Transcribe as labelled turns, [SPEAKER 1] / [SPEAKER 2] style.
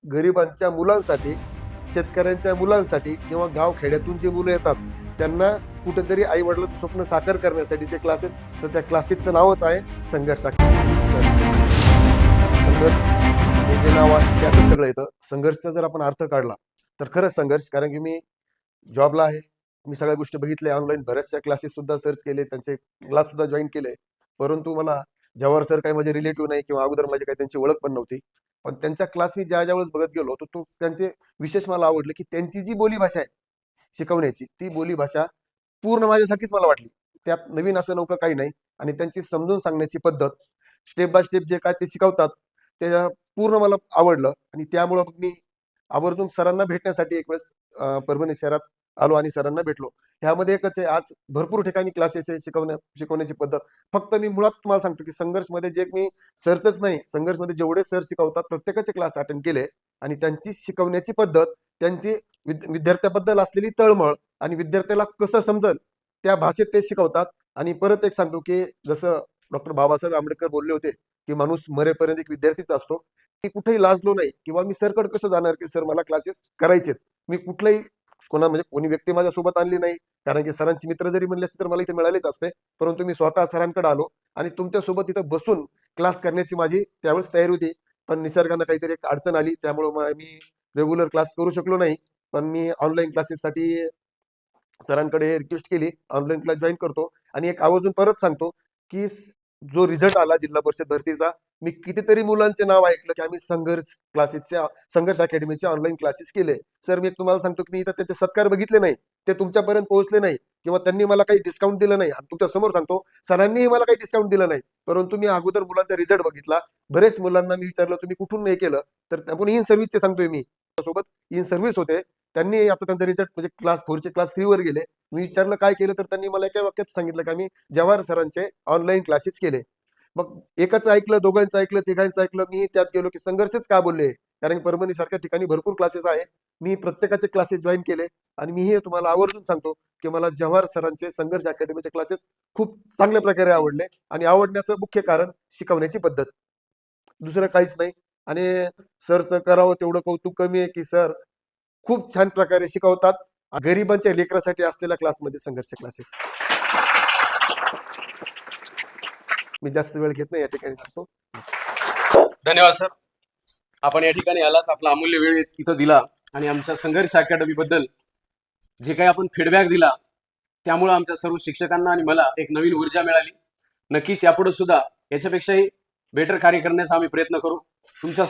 [SPEAKER 1] गरिबांच्या मुलांसाठी, शेतकऱ्यांच्या मुलांसाठी किंवा गाव खेड्यातून जे मुलं येतात त्यांना कुठेतरी आई वडिलांचं स्वप्न साकार करण्यासाठी जे क्लासेस, तर त्या क्लासेसचं नावच आहे संघर्ष. संघर्ष हे जे नाव आहे त्यातच सगळं येतं. संघर्षचा जर आपण अर्थ काढला तर खरंच संघर्ष, कारण की मी जॉबला आहे, मी सगळ्या गोष्टी बघितल्या, ऑनलाईन बऱ्याचशा क्लासेस सुद्धा सर्च केले, त्यांचे क्लास सुद्धा जॉईन केले. परंतु मला जवाहर सर काही माझे रिलेटिव्ह नाही किंवा अगोदर माझी काही त्यांची ओळख पण नव्हती. पण त्यांचा क्लास मी ज्या ज्यावेळेस बघत गेलो तर तो त्यांचे विशेष मला आवडले की त्यांची जी बोलीभाषा आहे शिकवण्याची, ती बोलीभाषा पूर्ण माझ्यासारखीच मला वाटली. त्यात नवीन असं नव्हतं, काही नाही. आणि त्यांची समजून सांगण्याची पद्धत, स्टेप बाय स्टेप जे काय ते शिकवतात, ते पूर्ण मला आवडलं. आणि त्यामुळं मी आवर्जून सरांना भेटण्यासाठी एक वेळेस परभणी शहरात आलो आणि सरांना भेटलो. ह्यामध्ये एकच आहे, आज भरपूर ठिकाणी क्लासेस आहे शिकवण्याची पद्धत. फक्त मी मुळात तुम्हाला सांगतो की संघर्षमध्ये जे मी सरच नाही, संघर्षमध्ये जेवढे सर शिकवतात प्रत्येकाचे क्लास अटेंड केले. आणि त्यांची शिकवण्याची पद्धत, त्यांची विद्यार्थ्याबद्दल असलेली तळमळ आणि विद्यार्थ्याला कसं समजल त्या भाषेत ते शिकवतात. आणि परत एक सांगतो की जसं डॉक्टर बाबासाहेब आंबेडकर बोलले होते की माणूस मरेपर्यंत एक विद्यार्थीच असतो. मी कुठेही लाजलो नाही किंवा मी सरकडे कसं जाणार की सर मला क्लासेस करायचेत. मी कुठलाही म्हणजे कोणी व्यक्ती माझ्यासोबत आणली नाही, कारण की सरांचे मित्र जरी म्हणले असते तर मला इथे मिळालेच असते. परंतु मी स्वतः सरांकडे आलो आणि तुमच्यासोबत इथं बसून क्लास करण्याची माझी त्यावेळेस तयारी होती. पण निसर्गानं काहीतरी एक अडचण आली, त्यामुळं मी रेग्युलर क्लास करू शकलो नाही. पण मी ऑनलाईन क्लासेससाठी सरांकडे रिक्वेस्ट केली, ऑनलाईन क्लास जॉईन करतो. आणि एक आवर्जून परत सांगतो की जो रिझल्ट आला जिल्हा परिषद भरतीचा, मी कितीतरी मुलांचे नाव ऐकलं की आम्ही संघर्ष अकॅडमीचे ऑनलाईन क्लासेस केले. सर मी तुम्हाला सांगतो की मी इथं त्याचे सत्कार बघितले नाही, ते तुमच्यापर्यंत पोहोचले नाही किंवा त्यांनी मला काही डिस्काउंट दिलं नाही. आणि तुमच्या समोर सांगतो, सरांनीही मला काही डिस्काउंट दिलं नाही. परंतु मी अगोदर मुलांचा रिझल्ट बघितला. बरेच मुलांना मी विचारलं तुम्ही कुठून नाही केलं, तर आपण इन सर्व्हिसचे सांगतोय, मी सोबत इन सर्व्हिस होते. त्यांनी आता त्यांचा रिझल्ट म्हणजे क्लास 4 क्लास 3 वर गेले. मी विचारलं काय केलं, तर त्यांनी मला एका वाक्यात सांगितलं की आम्ही जवाहर सरांचे ऑनलाईन क्लासेस केले. मग एकच ऐकलं, दोघांचं ऐकलं, तिघांचं ऐकलं, मी त्यात गेलो की संघर्षच का बोलले, कारण परभणी सारख्या ठिकाणी भरपूर क्लासेस आहे. मी प्रत्येकाचे क्लासेस जॉईन केले. आणि मी हे तुम्हाला आवर्जून सांगतो की मला जवाहर सरांचे संघर्ष अकॅडमीचे क्लासेस खूप चांगल्या प्रकारे आवडले. आणि आवडण्याचं मुख्य कारण शिकवण्याची पद्धत, दुसरं काहीच नाही. आणि सरचं करावं तेवढं कौतुक कमी आहे की सर खूप छान प्रकारे शिकवतात. गरिबांच्या लेकरासाठी असलेल्या क्लासमध्ये संघर्ष क्लासेस. मी जास्त वेळ घेत नाही, या ठिकाणी सांगतो.
[SPEAKER 2] धन्यवाद सर, आपण या ठिकाणी आलात, आपला अमूल्य वेळ इथं दिला आणि आमच्या संघर्ष अकॅडमी बद्दल जे काही आपण फीडबॅक दिला त्यामुळे आमच्या सर्व शिक्षकांना आणि मला एक नवीन ऊर्जा मिळाली. नक्कीच यापुढे सुद्धा याच्यापेक्षाही बेटर कार्य करण्याचा आम्ही प्रयत्न करू. तुमच्या